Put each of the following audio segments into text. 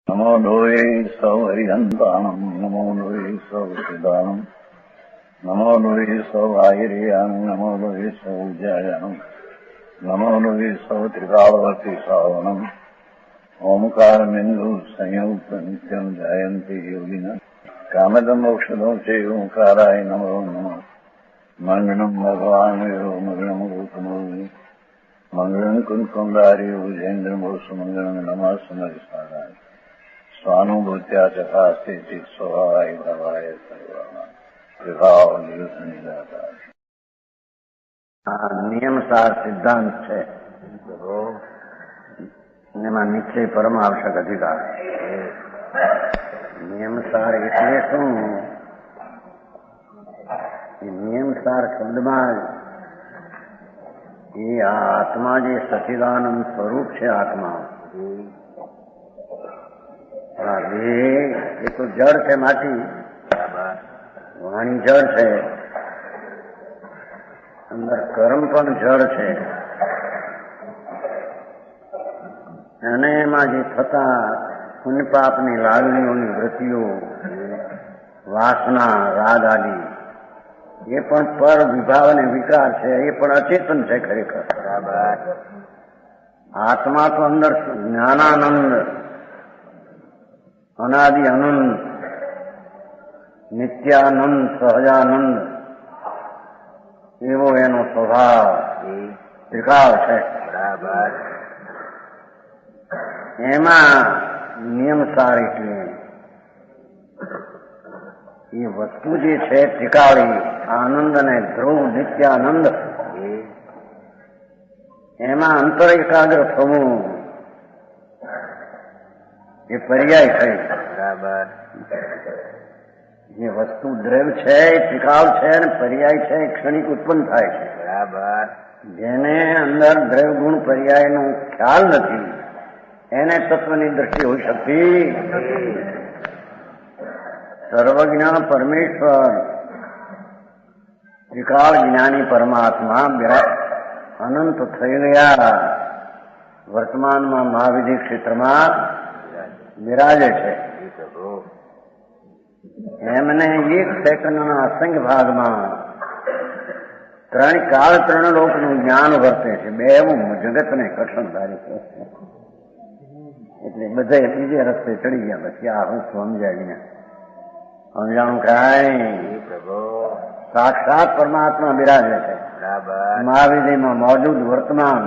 નમો લોહે સૌ હરિહંતાણમ નમો લોહે સૌ સિદ્ધાણમ નમો લોહે સૌ આહિર્યાણમ નમો લોહે સૌ જયાણમ નમો લોહે સૌ ત્રિકાળવતી શ્રાવણમ ઓમકાર બિંદુ સંયુક્ત નિત્યમ જયંતિ યોગિના કામદમ મોક્ષદો છે ઓંકારાય નમો નમઃ મંગળમ ભગવાન મંગળમ ગૌતમો મંગળમ કુંકુંદાર્યો જૈન્દ્રમો સુમંગળમ નમઃ સમરિસારાય સ્વાનુભૂત્યા ચકાસ્તે સ્વભાવાય ભવાય સર્વમાં વિભાવ નિયુક્ત નિરાકાર. નિયમસાર સિદ્ધાંત છે એમાં નિશ્ચય પરમ આવશ્યક અધિકાર. નિયમસાર એટલે શું? નિયમસાર શબ્દમાં એ આત્મા જે સચિદાનંદ સ્વરૂપ છે, આત્મા એ તો જળ છે, માટી, વાણી જળ છે, અંદર કર્મ પણ જળ છે, અને એમાં જે થતા પુણ્ય પાપની લાગણીઓની વૃત્તિઓ, વાસના, રાગ આદિ એ પણ પર વિભાવ અને વિકાર છે, એ પણ અચેતન છે ખરેખર. આત્મા તો અંદર જ્ઞાનાનંદ, અનાદિ અનંત, નિત્યાનંદ, સહજાનંદ એવો એનો સ્વભાવ, ત્રિકાળ છે. એમાં નિયમસાર એટલે એ વસ્તુ જે છે ત્રિકાળી, આનંદ અને ધ્રુવ નિત્યાનંદ, એમાં અંતર એકાગ્ર થવું એ પર્યાય થઈ. જે વસ્તુ દ્રવ્ય છે એ ત્રિકાળ છે અને પર્યાય છે, એ ક્ષણિક ઉત્પન્ન થાય છે. જેને અંદર દ્રવ્ય ગુણ પર્યાયનો ખ્યાલ નથી એને તત્વની દ્રષ્ટિ હોઈ શકતી. સર્વજ્ઞ પરમેશ્વર ત્રિકાળ જ્ઞાની પરમાત્મા અનંત થઈ ગયા, વર્તમાનમાં મહાવિધિ ક્ષેત્રમાં બિરાજે છે. એમને એક સેકન્ડના અસંખ્ય ભાગમાં ત્રણ કાળ ત્રણ લોકનું જ્ઞાન વર્તે છે. બેવું જગતને કઠણ ધારે છે. એટલે બધે બીજે રસ્તે ચડી ગયા. પછી આ હું સમજાવીને સમજાણું કાંઈ સાક્ષાત પરમાત્મા બિરાજે છે મહાવિધિમાં મોજૂદ વર્તમાન.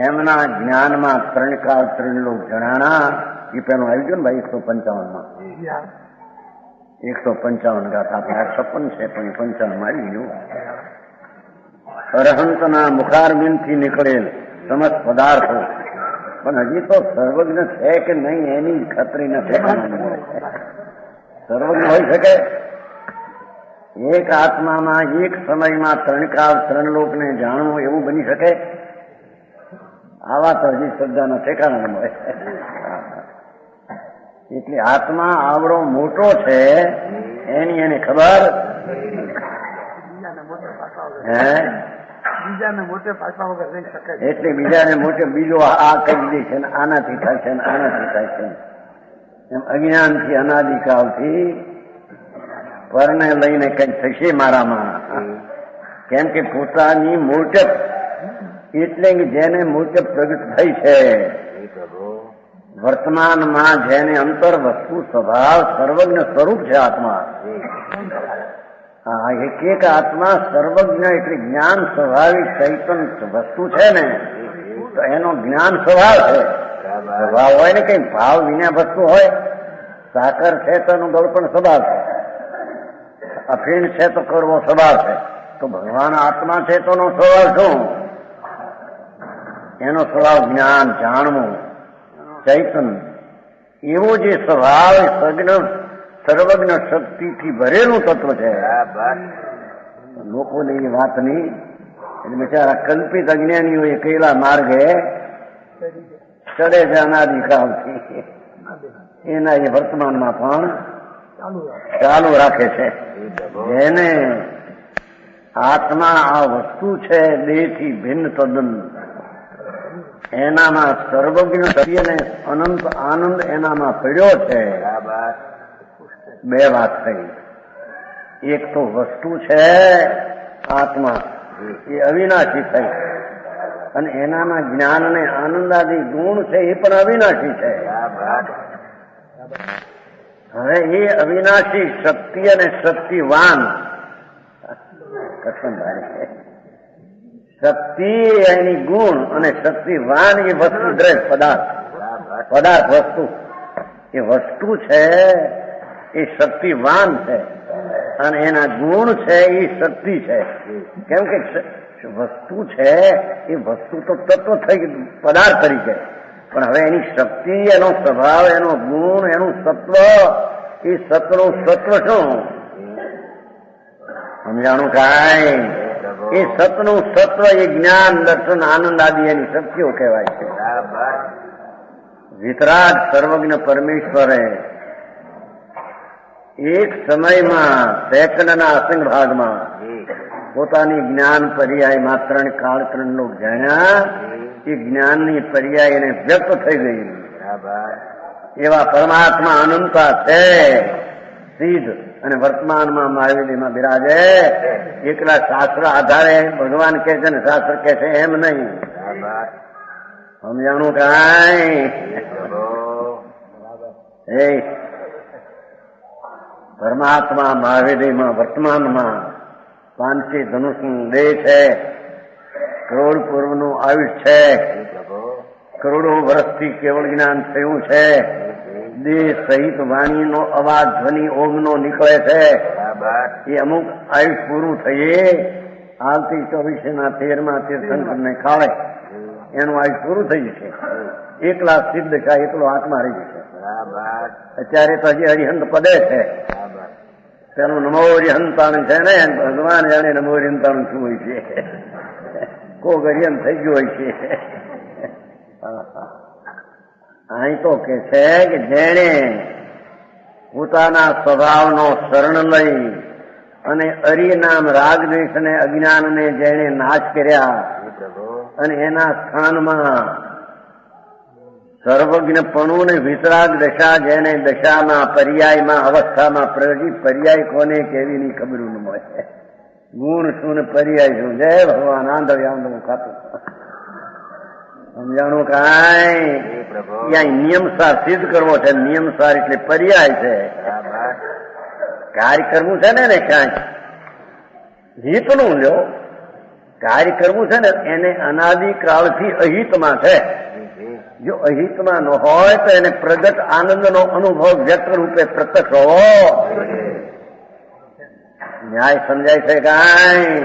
એમના જ્ઞાનમાં ત્રણ કાળ ત્રણ લોક જણાણા. એ પેલું આવી ગયું ને ભાઈ 155માં 155 ગાથા. આપણે 56 છે પણ 55 માં આવી ગયું. અરહંતના મુખારબિંદથી નીકળેલ સમસ્ત પદાર્થો, પણ હજી તો સર્વજ્ઞ છે કે નહીં એની ખાતરી નથી. સર્વજ્ઞ હોઈ શકે? એક આત્મામાં એક સમયમાં ત્રણ કાળ ત્રણ લોકને જાણવું એવું બની શકે? આવા તો હજી શબ્દના ઠેકાણા મળે. એટલે આત્મા આવડો મોટો છે એની એને ખબર એટલે બીજાને મોટે બીજો આ કહી દે છે ને આનાથી થાય છે ને આનાથી થાય છે. એમ અજ્ઞાનથી અનાદિકાળથી પરને લઈને કઈ થશે મારામાં. કેમ કે પોતાની મોટપ એટલે કે જેને મોટપ પ્રગટ થઈ છે વર્તમાનમાં, જેને અંતર વસ્તુ સ્વભાવ સર્વજ્ઞ સ્વરૂપ છે આત્મા. હા, એક આત્મા સર્વજ્ઞ એટલે જ્ઞાન સ્વાભાવિક ચૈતન વસ્તુ છે ને, તો એનો જ્ઞાન સ્વભાવ છે. સ્વભાવ હોય ને કઈ ભાવ વિના વસ્તુ હોય. સાકર છે તો એનો ગળપણ સ્વભાવ છે, અફીણ છે તો કરવો સ્વભાવ છે. તો ભગવાન આત્મા છે તો એનો સ્વભાવ શું? એનો સ્વભાવ જ્ઞાન, જાણવું, ચૈતન. એવો જે સ્વભાવ સર્વજ્ઞ શક્તિથી ભરેલું તત્વ છે. લોકોને એ વાત નહીં, એટલે બિચારા કલ્પિત અજ્ઞાનીઓ એ કૈલા માર્ગે ચડે છે અનાદિકાળથી. એના એ વર્તમાનમાં પણ ચાલુ રાખે છે. જેને આત્મા આ વસ્તુ છે દેહથી ભિન્ન તદ્દન એનામાં સર્વજ્ઞ શક્તિ અને અનંત આનંદ એનામાં પડ્યો છે. બે વાત થઈ. એક તો વસ્તુ છે આત્મા, એ અવિનાશી થઈ, અને એનામાં જ્ઞાન અને આનંદાદી ગુણ છે એ પણ અવિનાશી છે. હવે એ અવિનાશી શક્તિ અને શક્તિવાન, શક્તિ એની ગુણ અને શક્તિવાન એ વસ્તુ દ્રવ્ય પદાર્થ વસ્તુ, એ વસ્તુ છે એ શક્તિવાન છે, અને એના ગુણ છે એ શક્તિ છે. કેમ કે વસ્તુ છે એ વસ્તુ તો તત્વ થઈ ગયું પદાર્થ તરીકે, પણ હવે એની શક્તિ, એનો સ્વભાવ, એનો ગુણ, એનું સત્વ, એ સત્વનું સત્વ શું સમજાણું કાંઈ? એ સતનું સત્વ એ જ્ઞાન, દર્શન, આનંદ આદિ એની શક્તિઓ કહેવાય છે. વિતરાગ સર્વજ્ઞ પરમેશ્વરે એક સમયમાં સેકન્ડના અસંગ ભાગમાં પોતાની જ્ઞાન પર્યાય માત્ર કાળખંડો જાણ્યા, એ જ્ઞાનની પર્યાય એને વ્યક્ત થઈ ગઈ. એવા પરમાત્મા અનંતા છે સિદ્ધ, અને વર્તમાનમાં મહાવીરમાં બિરાજે. એકલા શાસ્ત્ર આધારે ભગવાન કહે છે ને શાસ્ત્ર કહે છે એમ નહીં. સમજાણું કાંઈ? એ પરમાત્મા મહાવીરમાં વર્તમાનમાં પાંચી ધનુષનું દેહ છે, કરોડ પૂર્વનું આયુષ્ય છે, કરોડો વર્ષથી કેવળ જ્ઞાન થયું છે, દેહ સહિત વાણીનો અવાજ ધ્વનિ ઓમનો નીકળે છે. એ અમુક આયુષ પૂરું થઈએ આવતી 24 તીર્થંકરને ખાડે એનું આયુષ પૂરું થઈ જશે. એકલા સિદ્ધ છે, એકલો આત્મા રહી જશે. અત્યારે તો હજી હરિહંત પદે છે. તેનું નમો હરિહંતાનું છે ને, ભગવાન જાણે નમો હરિહંતાનું શું હોય છે. કોક હરિહંત થઈ ગયું હોય છે. અહીં તો કે છે કે જેણે પોતાના સ્વભાવનો શરણ લઈ અને અરિનામ રાગદ્વેષ અને અજ્ઞાનને જેણે નાશ કર્યા, અને એના સ્થાનમાં સર્વજ્ઞપણું ને વિતરાગ દશા, જેને દશામાં પર્યાયમાં અવસ્થામાં પ્રગટી, પર્યાય કોને કેવી ની ખબર ન મળે. ગુણ શું ને પર્યાય શું? જય ભગવાન. આંધળું ખાતું સમજાણું કાંઈ? ત્યાં નિયમસાર સિદ્ધ કરવો છે. નિયમસાર એટલે પર્યાય છે. કાર્ય કરવું છે ને ક્યાંક હિતનું લ્યો. કાર્ય કરવું છે ને એને અનાદિકાળથી અહિતમાં છે. જો અહિતમાં ન હોય તો એને પ્રગટ આનંદનો અનુભવ વ્યક્ત રૂપે પ્રત્યક્ષ હોવો. ન્યાય સમજાય છે કાંઈ?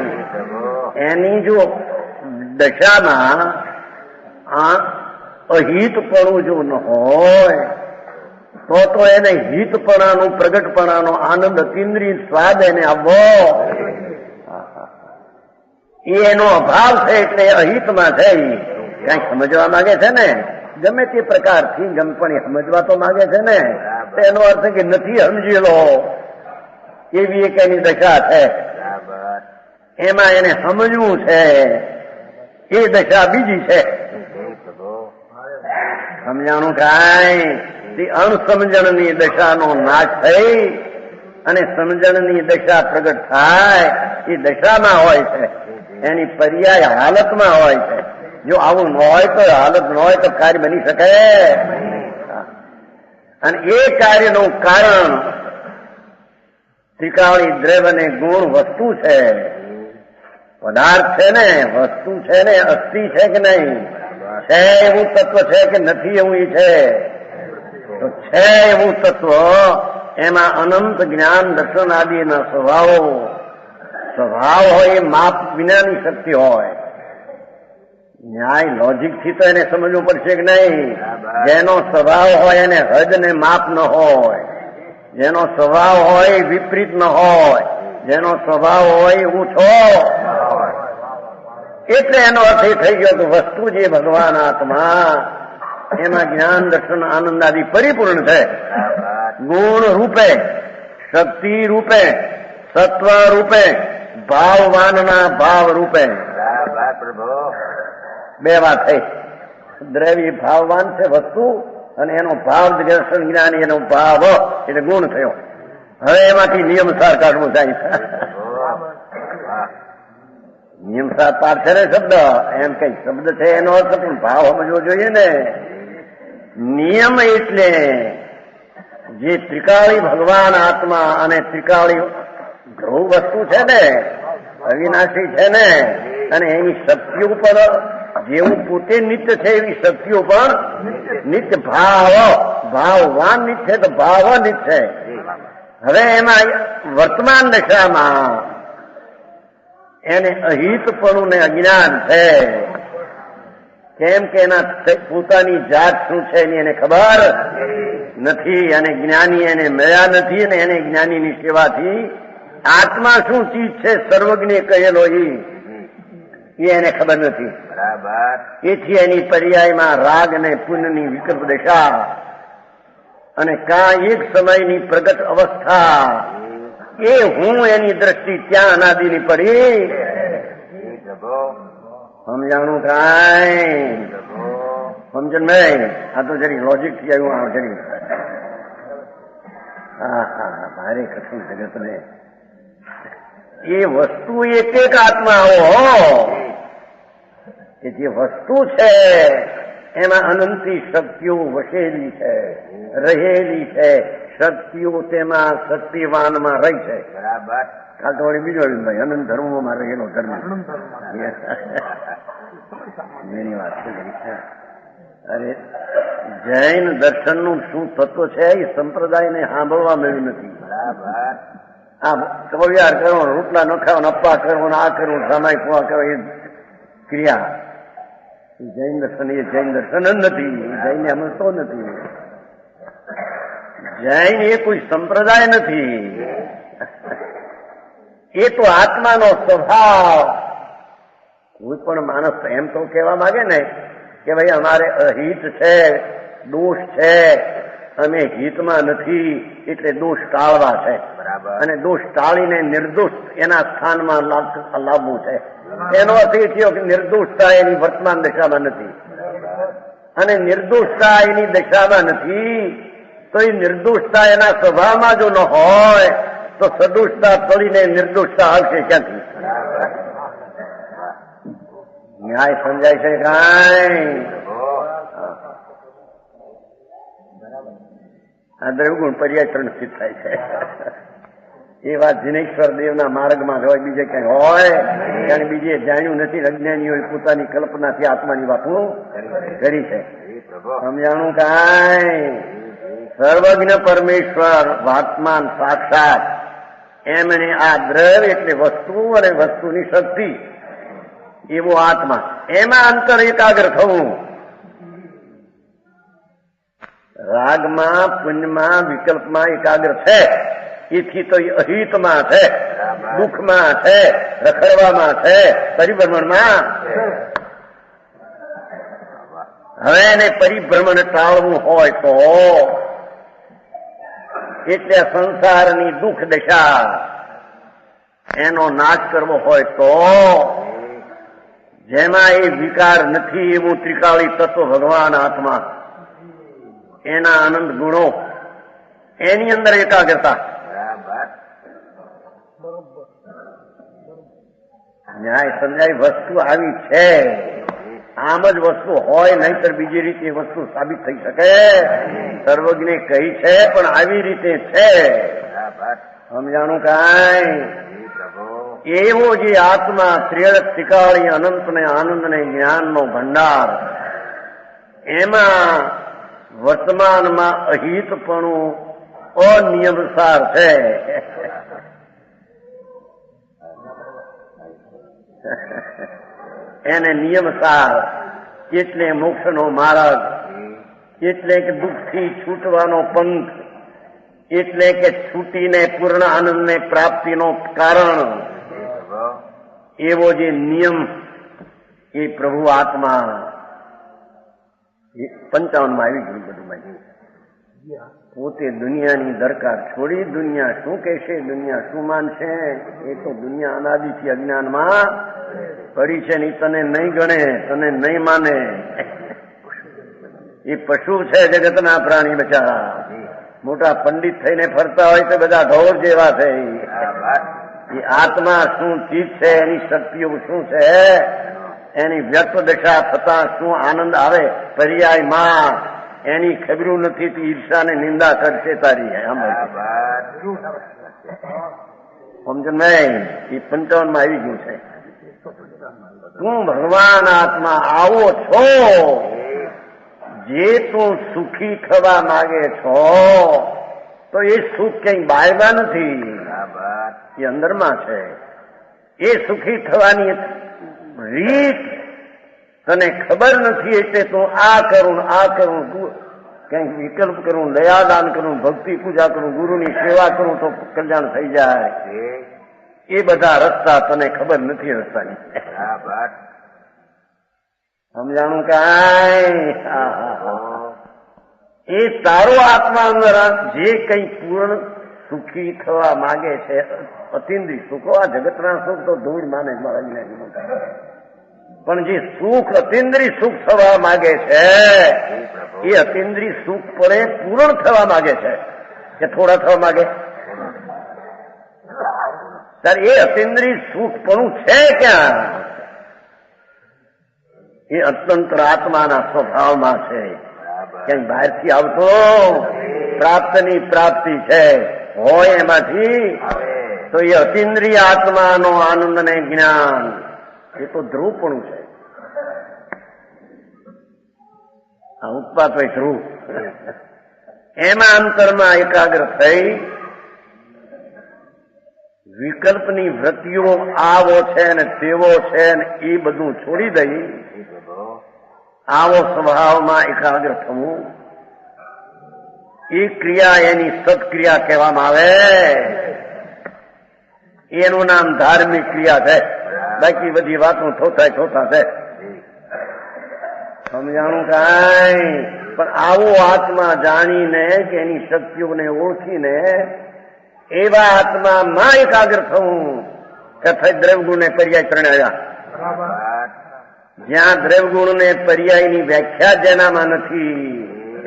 એની જો દશામાં અહિતપણું જો ન હોય તો એને હિતપણાનું, પ્રગટપણાનો આનંદ, અતિન્દ્રિય સ્વાદ એને આવવો. એનો અભાવ છે એટલે અહિતમાં છે. કઈક સમજવા માંગે છે ને, ગમે તે પ્રકારથી પણ સમજવા તો માંગે છે ને. એનો અર્થ કે નથી સમજી લો એવી એક એની દશા છે. એમાં એને સમજવું છે, એ દશા બીજી છે. સમજાણું કાંઈ? અણસમજણની દશાનો નાશ થઈ અને સમજણની દશા પ્રગટ થાય, એ દશામાં હોય છે. એની પર્યાય હાલતમાં હોય છે. જો આવું ન હોય તો, હાલત ન હોય તો કાર્ય બની શકે. અને એ કાર્યનું કારણ ત્રિકાળી દ્રવ્ય અને ગુણ વસ્તુ છે, પદાર્થ છે ને, વસ્તુ છે ને, અસ્થિ છે કે નહીં? છે એવું તત્વ છે કે નથી એવું એ છે? તો છે એવું તત્વ, એમાં અનંત જ્ઞાન દર્શન આદિના સ્વભાવ હોય, એ માપ વિનાની શક્તિ હોય. ન્યાય લોજિક થી તો એને સમજવું પડશે કે નહીં? જેનો સ્વભાવ હોય એને હદ ને માપ ન હોય, જેનો સ્વભાવ હોય વિપરીત ન હોય, જેનો સ્વભાવ હોય ઊંચો. એટલે એનો અર્થ એ થઈ ગયો કે વસ્તુ જે ભગવાન આત્મા, એમાં જ્ઞાન દર્શન આનંદ આદિ પરિપૂર્ણ છે. ગુણ રૂપે, શક્તિ રૂપે, સત્વ રૂપે, ભાવવાનના ભાવ રૂપે. બે વાત થઈ. દ્રવ્ય ભાવવાન છે વસ્તુ, અને એનો ભાવ દર્શન જ્ઞાની, એનો ભાવ એટલે ગુણ થયો. હવે એમાંથી નિયમસાર કાઢવું થાય. નિયમસાર પાર છે ને શબ્દ, એમ કઈ શબ્દ છે એનો અર્થ પણ ભાવ સમજવો જોઈએ ને. નિયમ એટલે જે ત્રિકાળી ભગવાન આત્મા અને ત્રિકાળી ધ્રુવ વસ્તુ છે ને, અવિનાશી છે ને, અને એની શક્તિઓ પર જેવું પોતે નિત્ય છે એવી શક્તિઓ પણ નિત્ય ભાવવાન નિત્ય તો ભાવ નિત્ય. હવે એમાં વર્તમાન દશામાં એને અહિતપણું ને અજ્ઞાન છે. કેમ કે એના પોતાની જાત શું છે એની એને ખબર નથી, અને જ્ઞાની એને મળ્યા નથી, અને એને જ્ઞાનીની સેવાથી આત્મા શું ચીજ છે સર્વજ્ઞ કહેલો એને ખબર નથી. બરાબર. એથી એની પર્યાયમાં રાગ અને પુણ્યની વિકલ્પ દશા અને એક સમયની પ્રગટ અવસ્થા, એ હું એની દ્રષ્ટિ ત્યાં અનાદિની પડી. સમજાણું કાંઈ સમજણ નહીં? આ તો જરી લોજિક થી આવ્યું. જરી ભારે કઠિન જગત ને એ વસ્તુ એક એક આત્માઓ, કે જે વસ્તુ છે એમાં અનંતી શક્તિઓ વસેલી છે, રહેલી છે. શક્તિઓ તેમાં શક્તિવાનમાં રહી છે. બરાબર. કાલ તો વળી બીજો ભાઈ અનંત ધર્મોમાં રહેલો ધર્મ એની વાત છે. અરે જૈન દર્શનનું શું તત્વ છે એ સંપ્રદાયને સાંભળવા મળ્યું નથી. બરાબર. આ કવિયાર કરો, રોટલા ન ખાવ, અપ્પા કરો, આ કરવું, સામાય કુવા કરો, એ ક્રિયા જૈન દર્શન, એ જૈન દર્શન જ નથી. જૈન સમજતો નથી. જૈન એ કોઈ સંપ્રદાય નથી, એ તો આત્માનો સ્વભાવ. કોઈ પણ માણસ એમ તો કહેવા માંગે ને કે ભાઈ અમારે અહિત છે, દોષ છે, અમે હિતમાં નથી એટલે દોષ ટાળવા છે. બરાબર. અને દોષ ટાળીને નિર્દોષ એના સ્થાનમાં લાવવું છે. એનો અર્થ એ થયો કે નિર્દોષતા એની વર્તમાન દશામાં નથી, અને નિર્દોષતા એની દશામાં નથી તો એ નિર્દોષતા એના સ્વભાવમાં જો ન હોય તો સદોષતા તોડીને નિર્દોષતા આવશે ક્યાંથી? ન્યાય સમજાય છે કાંઈ? આ દ્રવગુણ પર્યાય સ્થિત થાય છે. એ વાત જિનેશ્વર દેવના માર્ગમાં હોય, બીજે ક્યાંય હોય, કારણ બીજે જાણ્યું નથી. અજ્ઞાનીઓએ પોતાની કલ્પનાથી આત્માની વાતો કરી છે. સમજાણું કાંઈ? સર્વજ્ઞ પરમેશ્વર વાત્માન સાક્ષાત, એમને આ દ્રવ્ય એટલે વસ્તુ અને વસ્તુની શક્તિ, એવો આત્મા, એમાં અંતર એકાગ્ર થવું. રાગમાં, પુણ્યમાં, વિકલ્પમાં એકાગ્ર છે, એથી તો અહિતમાં છે, દુઃખમાં છે, રખડવામાં છે, પરિભ્રમણમાં. હવે એને પરિભ્રમણ ટાળવું હોય તો, એટલે સંસારની દુઃખ દશા એનો નાશ કરવો હોય તો, જેમાં એ વિકાર નથી એવું ત્રિકાળી તત્વ ભગવાન આત્મા, એના આનંદ ગુણો, એની અંદર એકાગ્રતા. ન્યાય સમજાય? વસ્તુ આવી છે, આમ જ વસ્તુ હોય, નહીતર બીજી રીતે વસ્તુ સાબિત થઈ શકે? સર્વજ્ઞે કહી છે પણ આવી રીતે છે. સમજાણું કાંઈ? એવો જે આત્મા ત્રિકાળી અનંત ને આનંદ ને જ્ઞાનનો ભંડાર, એમાં વર્તમાનમાં અહિતપણું અનિયમસાર છે. એને નિયમસાર એટલે મોક્ષનો માર્ગ, એટલે કે દુઃખથી છૂટવાનો પંથ, એટલે કે છૂટીને પૂર્ણ આનંદને પ્રાપ્તિનો કારણ, એવો જે નિયમ એ પ્રભુ આત્મા 55 માં આવી ગયું. બધું પોતે દુનિયાની દરકાર છોડી, દુનિયા શું કહેશે, દુનિયા શું માનશે, એ તો દુનિયા અનાદિથી અજ્ઞાનમાં પડી છે. નહીં તને નહીં ગણે, તને નહીં માને. એ પશુ છે જગતના પ્રાણી બચારા. મોટા પંડિત થઈને ફરતા હોય તો બધા ઢોર જેવા છે. એ આત્મા શું ચીજ છે, એની શક્તિઓ શું છે, એની વ્યક્ત દશા થતા શું આનંદ આવે પર્યાયમાં, એની ખબરું નથી. તો ઈર્ષાને નિંદા કરશે તારી. સમજ નહીં? એ 55 માં આવી ગયું છે. તું ભગવાન આત્મા આવો છો, જે તું સુખી થવા માંગે છો, તો એ સુખ ક્યાંય બહારમાં નથી, એ અંદરમાં છે. એ સુખી થવાની રીત તને ખબર નથી, એટલે તું આ કરું આ કરું, કંઈક વિકલ્પ કરું, દયાદાન કરું, ભક્તિ પૂજા કરું, ગુરુની સેવા કરું તો કલ્યાણ થઈ જાય. એ બધા રસ્તા તને ખબર નથી રસ્તાની. સમજાણું કાંઈ? એ તારો આત્મા અંદર જે કંઈ પૂર્ણ સુખી થવા માંગે છે, અતિન્દ્રિય સુખો, આ જગતના સુખ તો ધૂળ માને મારા, પણ જે સુખ અતિન્દ્રિય સુખ થવા માંગે છે, એ અતિન્દ્રિય સુખ પર પૂર્ણ થવા માંગે છે કે થોડા થવા માંગે? ત્યારે એ અતિન્દ્રિય સુખ પણ છે ક્યાં? એ અત્યંતર આત્માના સ્વભાવમાં છે, ક્યાંય બહારથી આવતો. પ્રાપ્તની પ્રાપ્તિ છે, હોય એમાંથી. તો એ અતિન્દ્રિય આત્માનો આનંદ ને જ્ઞાન, એ તો ધ્રુવપણું છે. આ ઉત્પાદ હોય ધ્રુવ. એમાં અંતરમાં એકાગ્ર થઈ વિકલ્પની વૃત્તિઓ આવો છે ને તેવો છે ને એ બધું છોડી દઈ આવો સ્વભાવમાં એકાગ્ર થવું, એ ક્રિયા એની સત્ક્રિયા કહેવામાં આવે. એનું નામ ધાર્મિક ક્રિયા છે. બાકી બધી વાતો થોતા છે. સમજાણું કાંઈ? પણ આવો આત્મા જાણીને કે એની શક્તિઓને ઓળખીને એવા આત્મામાં એકાગ્ર થવું. તથા દ્રવ્યગુણને પર્યાય પ્રણયા. જ્યાં દ્રવ્યગુણને પર્યાયની વ્યાખ્યા જેનામાં નથી,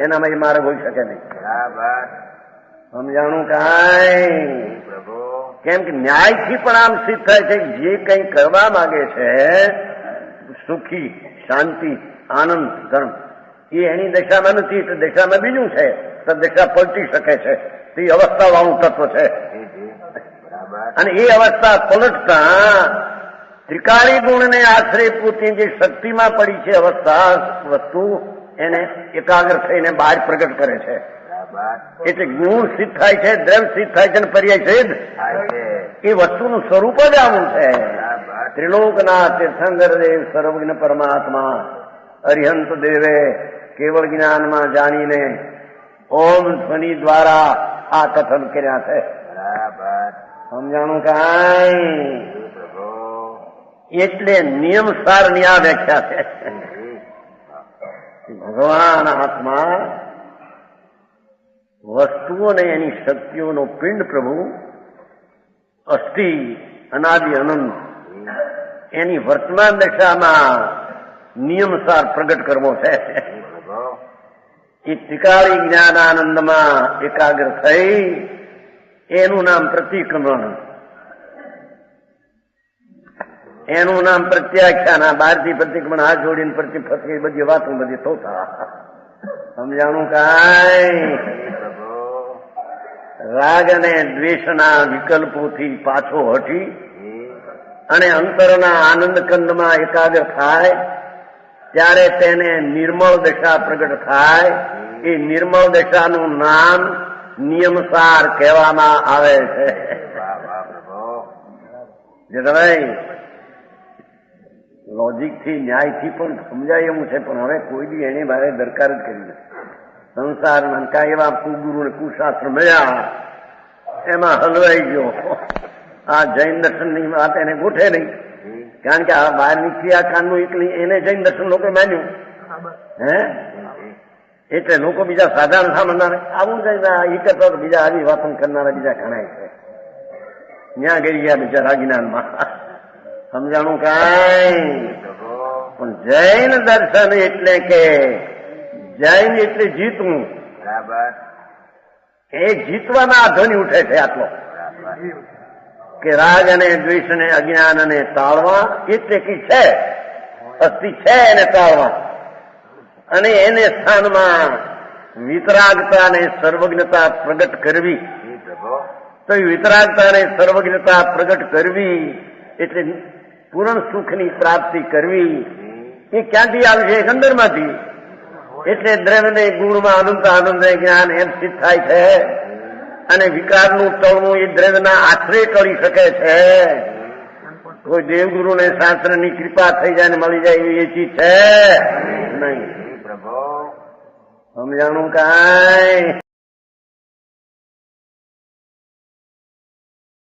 એનામાં એ માર્ગ હોઈ શકે નહીં. સમજાણું કાંઈ? કેમ કે ન્યાયથી પણ આમ સિદ્ધ થાય છે જે કંઈ કરવા માંગે છે, સુખી, શાંતિ, આનંદ, ધર્મ, એ એની દશામાં નથી. તો દશામાં બીજું છે, તો દશા પલટી શકે છે. તે અવસ્થા વાળું તત્વ છે. અને એ અવસ્થા પલટતા ત્રિકાળી ગુણને આશ્રય પૂરતી જે શક્તિમાં પડી છે અવસ્થા વસ્તુ, એને એકાગ્ર થઈને બહાર પ્રગટ કરે છે. એટલે ગુણ સિદ્ધ થાય છે, દ્રવ્ય સિદ્ધ થાય છે, અને પર્યાય સિદ્ધ. એ વસ્તુનું સ્વરૂપ જ આવું છે. ત્રિલોકનાથ તીર્થંકર દેવ સર્વજ્ઞ પરમાત્મા અરિહંત દેવે કેવળ જ્ઞાનમાં જાણીને ઓમ ધ્વનિ દ્વારા આ કથન કર્યા છે. સમજાણું કાંઈ? એટલે નિયમસારની આ વ્યાખ્યા છે. ભગવાન આત્મા વસ્તુઓને એની શક્તિઓનો પિંડ પ્રભુ અસ્થિ અનાદિ અનંત એની વર્તમાન દશામાં નિયમસાર પ્રગટ કરવો છે. એ ત્રિકાળી જ્ઞાનાનંદમાં એકાગ્ર થઈ એનું નામ પ્રતિક્રમણ, એનું નામ પ્રત્યાખ્યાન. બહારથી પ્રતિક્રમણ હાથ જોડીને પ્રતિફત બધી વાતો બધી થોતા. સમજાણું કાંઈ? રાગ અને દ્વેષના વિકલ્પોથી પાછો હટી અને અંતરના આનંદ કંદમાં એકાગ્ર થાય ત્યારે તેને નિર્મળ દશા પ્રગટ થાય. એ નિર્મળ દશાનું નામ નિયમસાર કહેવામાં આવે છે. જે તમે લોજિકથી ન્યાયથી પણ સમજાય એવું છે, પણ હવે કોઈ બી એને મારે દરકાર જ કરી નથી. સંસારમાં કાંઈ એવા કુગુરુ ને કુશાસ્ત્ર મળ્યા, એમાં હલવાઈ ગયો. આ જૈન દર્શનની વાત એને ગોઠે નહીં, કારણ કે આ બહારની ક્રિયાકાંડનું એકલી એને જૈન દર્શન લોકો માન્યું. હે એટલે લોકો બીજા સાધારણ સામાન્ય આવું જાય કરતો, બીજા આવી વાતો કરનારા બીજા ઘણા છે. ત્યાં ગઈ ગયા બિચારા જ્ઞાનમાં. સમજાણું કાંઈ? પણ જૈન દર્શન એટલે કે જૈન એટલે જીતવું. બરાબર. એ જીતવાના ધ્વનિ ઉઠે છે આટલો કે રાગ અને દ્વેષ અને અજ્ઞાન અને તાળવા એટલે કે છે અસ્થિ છે એને તાળવા અને એને સ્થાનમાં વિતરાગતા અને સર્વજ્ઞતા પ્રગટ કરવી. તો વિતરાગતા અને સર્વજ્ઞતા પ્રગટ કરવી એટલે પૂર્ણ સુખની પ્રાપ્તિ કરવી. એ ક્યાંથી આવશે? અંદરમાંથી. એટલે દ્રવ્યને ગુણમાં આનંદ જ્ઞાન એમ સિદ્ધ થાય છે અને વિકારનું ટળવું એ દ્રવ્યના આશરે ટળી શકે છે. કોઈ દેવગુરુ ને શાસ્ત્ર ની કૃપા થઈ જાય ને મળી જાય એવી એ ચીજ છે નહીં. સમજાણું કાંઈ?